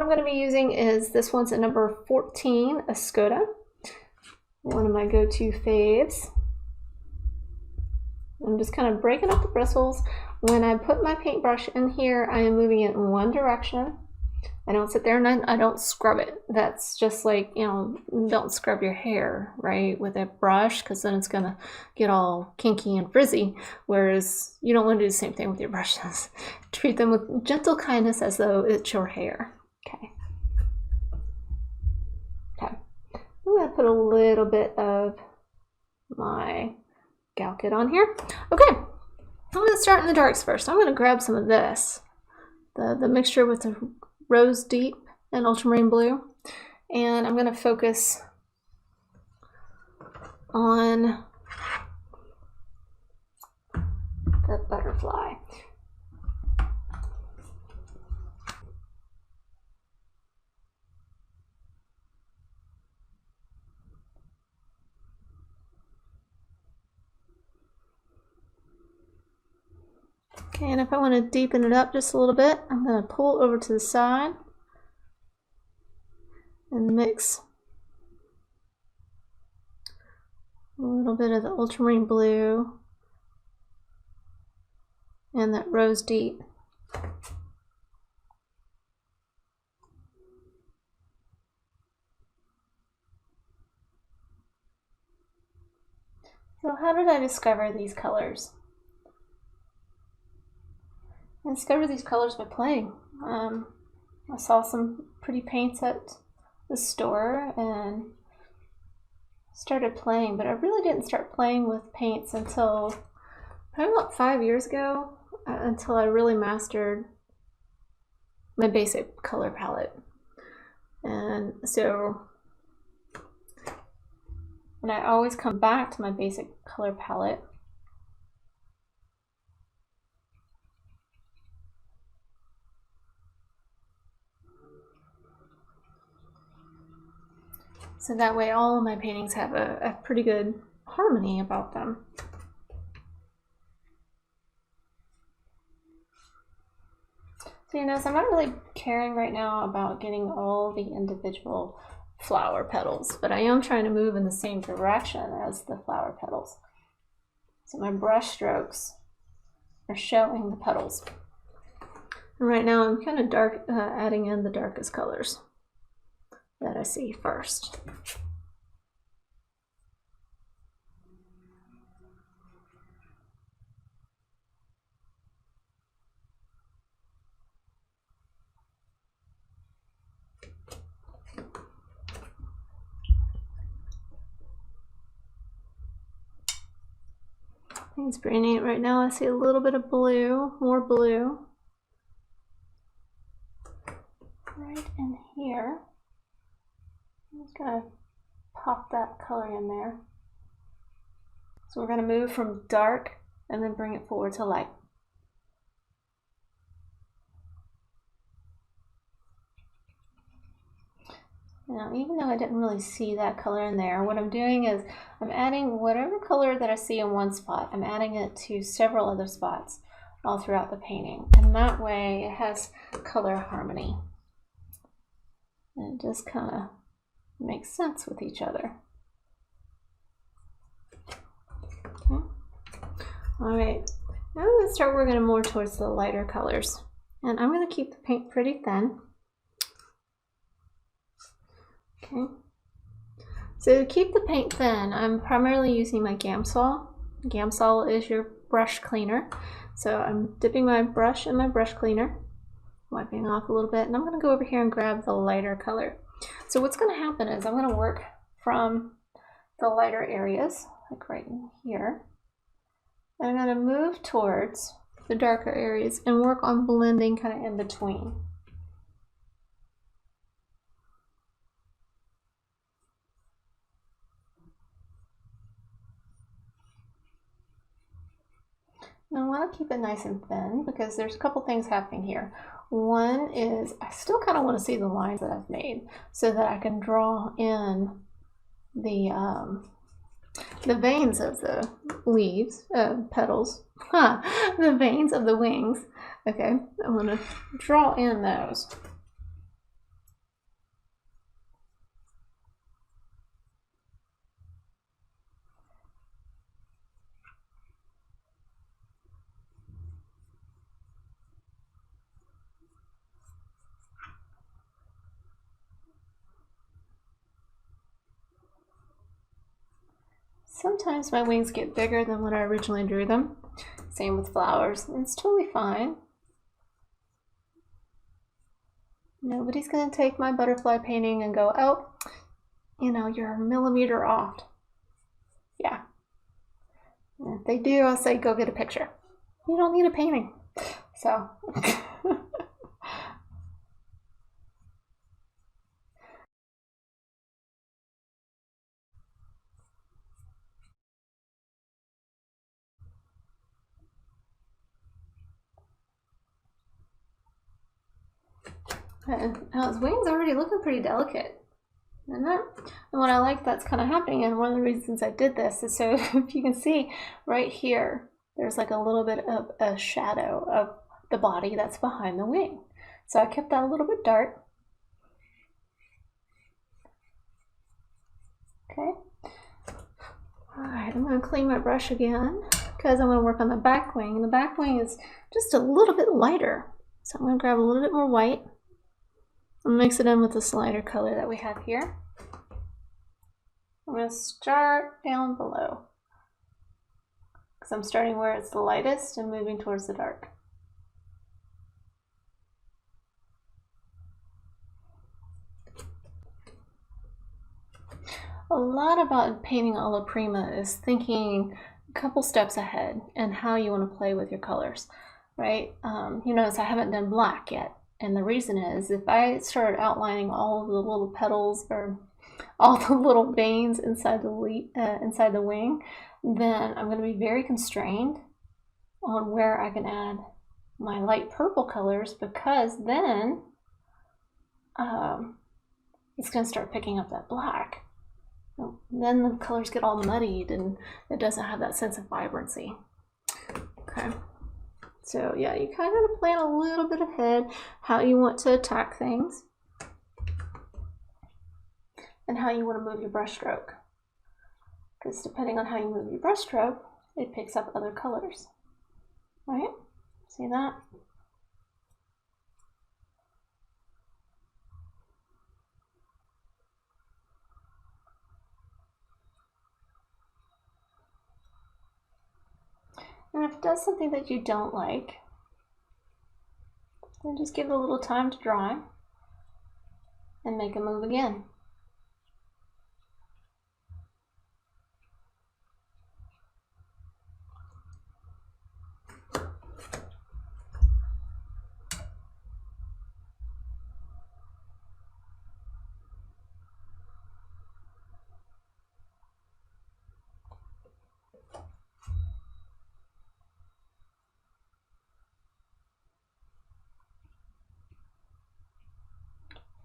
I'm going to be using is this one's a number 14 Escoda, one of my go-to faves. I'm just kind of breaking up the bristles. When I put my paintbrush in here, I am moving it in one direction. I don't sit there and I don't scrub it. That's just like, you know, don't scrub your hair, right, with a brush, because then it's gonna get all kinky and frizzy, whereas you don't want to do the same thing with your brushes. Treat them with gentle kindness as though it's your hair. Okay. Okay. I'm gonna put a little bit of my Galkyd on here. Okay, I'm gonna start in the darks first. I'm gonna grab some of this, the mixture with the Rose Deep and Ultramarine Blue, and I'm gonna focus on the butterfly. Okay, and if I want to deepen it up just a little bit, I'm going to pull over to the side and mix a little bit of the Ultramarine Blue and that Rose Deep. So how did I discover these colors? I discovered these colors by playing. I saw some pretty paints at the store and started playing, but I really didn't start playing with paints until probably about 5 years ago, until I really mastered my basic color palette. And so, and I always come back to my basic color palette. So that way all of my paintings have a pretty good harmony about them. So you notice I'm not really caring right now about getting all the individual flower petals, but I am trying to move in the same direction as the flower petals. So my brush strokes are showing the petals. And right now I'm kind of adding in the darkest colors that I see first. I think it's pretty neat. Right now I see a little bit of blue, more blue. Right in here. I'm just gonna pop that color in there. So we're gonna move from dark and then bring it forward to light. Now, even though I didn't really see that color in there, what I'm doing is I'm adding whatever color that I see in one spot, I'm adding it to several other spots all throughout the painting. And that way it has color harmony. And it just kind of makes sense with each other. Okay. All right, now I'm going to start working more towards the lighter colors. And I'm going to keep the paint pretty thin. Okay, so to keep the paint thin, I'm primarily using my Gamsol. Gamsol is your brush cleaner. So I'm dipping my brush in my brush cleaner, wiping off a little bit, and I'm going to go over here and grab the lighter color. So what's going to happen is I'm going to work from the lighter areas, like right in here, and I'm going to move towards the darker areas and work on blending kind of in between. Now I want to keep it nice and thin because there's a couple things happening here. One is I still kind of want to see the lines that I've made so that I can draw in the veins of the leaves, petals, the veins of the wings. Okay, I want to draw in those. Sometimes my wings get bigger than when I originally drew them. Same with flowers. It's totally fine. Nobody's going to take my butterfly painting and go, oh, you know, you're a millimeter off. Yeah. And if they do, I'll say, go get a picture. You don't need a painting. So. And his wings are already looking pretty delicate. And what I like that's kind of happening, and one of the reasons I did this is so if you can see right here, there's like a little bit of a shadow of the body that's behind the wing. So I kept that a little bit dark. Okay. All right, I'm going to clean my brush again because I'm going to work on the back wing. And the back wing is just a little bit lighter. So I'm going to grab a little bit more white and mix it in with this lighter color that we have here. I'm going to start down below because I'm starting where it's the lightest and moving towards the dark. A lot about painting alla prima is thinking a couple steps ahead and how you want to play with your colors, right? You notice I haven't done black yet. And the reason is if I start outlining all of the little petals or all the little veins inside the wing, then I'm going to be very constrained on where I can add my light purple colors, because then it's going to start picking up that black. Then the colors get all muddied and it doesn't have that sense of vibrancy. Okay. So yeah, you kind of got to plan a little bit ahead how you want to attack things and how you want to move your brush stroke. Because depending on how you move your brush stroke, it picks up other colors. Right? See that? And if it does something that you don't like, then just give it a little time to dry and make a move again.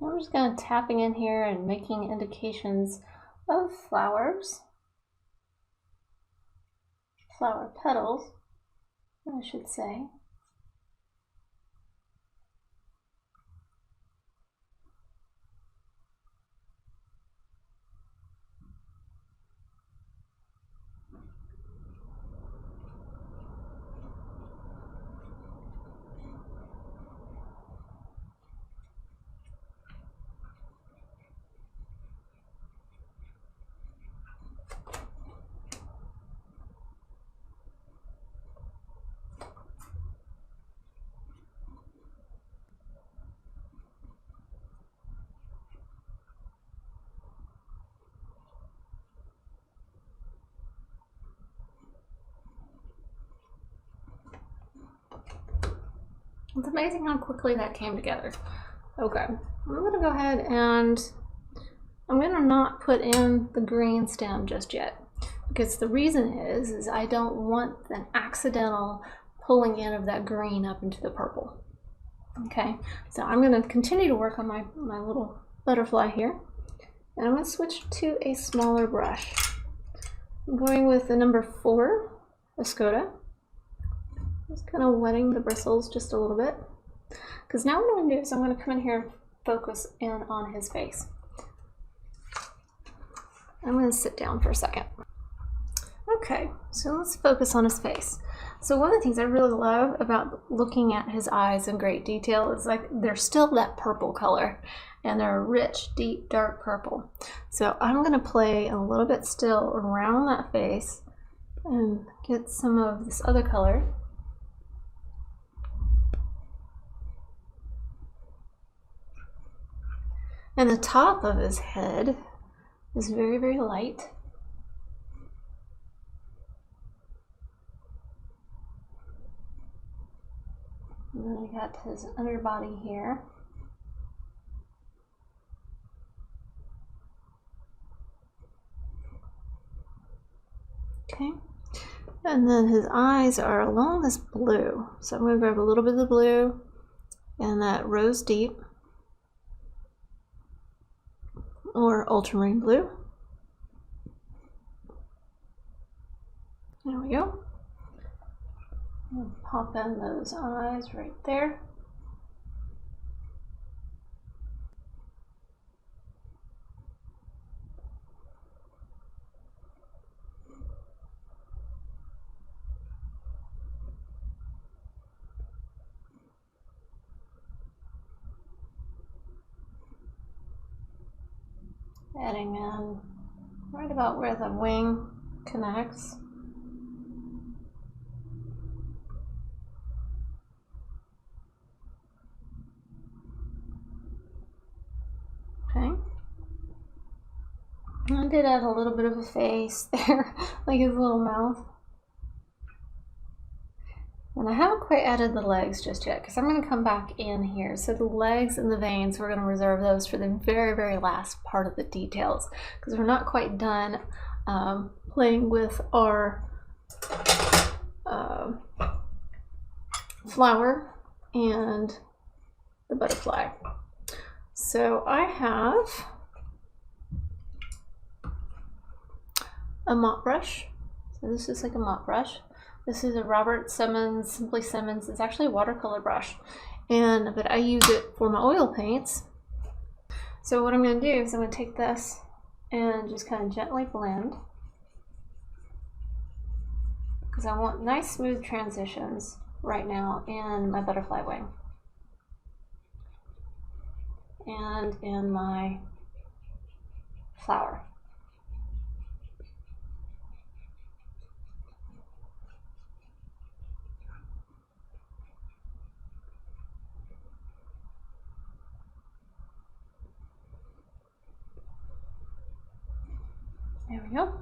I'm just kind of tapping in here and making indications of flowers, flower petals, I should say. It's amazing how quickly that came together. Okay, I'm going to go ahead and I'm going to not put in the green stem just yet, because the reason is I don't want an accidental pulling in of that green up into the purple. Okay, so I'm going to continue to work on my little butterfly here, and I'm going to switch to a smaller brush. I'm going with the number 4 Escoda. Just kind of wetting the bristles just a little bit, because now what I'm going to do is I'm going to come in here and focus in on his face. I'm going to sit down for a second. Okay, so let's focus on his face. So one of the things I really love about looking at his eyes in great detail is like they're still that purple color, and they're a rich, deep, dark purple. So I'm going to play a little bit still around that face and get some of this other color. And the top of his head is very, very light. And then I got his underbody here. Okay. And then his eyes are along this blue. So I'm going to grab a little bit of the blue and that rose deep or ultramarine blue. There we go. I'll pop in those eyes right there. Adding in right about where the wing connects. Okay. I did add a little bit of a face there, like his little mouth. And I haven't quite added the legs just yet because I'm going to come back in here. So the legs and the veins, we're going to reserve those for the very, very last part of the details because we're not quite done playing with our flower and the butterfly. So I have a mop brush. So this is like a mop brush. This is a Robert Simmons, Simply Simmons. It's actually a watercolor brush, but I use it for my oil paints. So what I'm going to do is I'm going to take this and just kind of gently blend because I want nice smooth transitions right now in my butterfly wing and in my flower. There we go.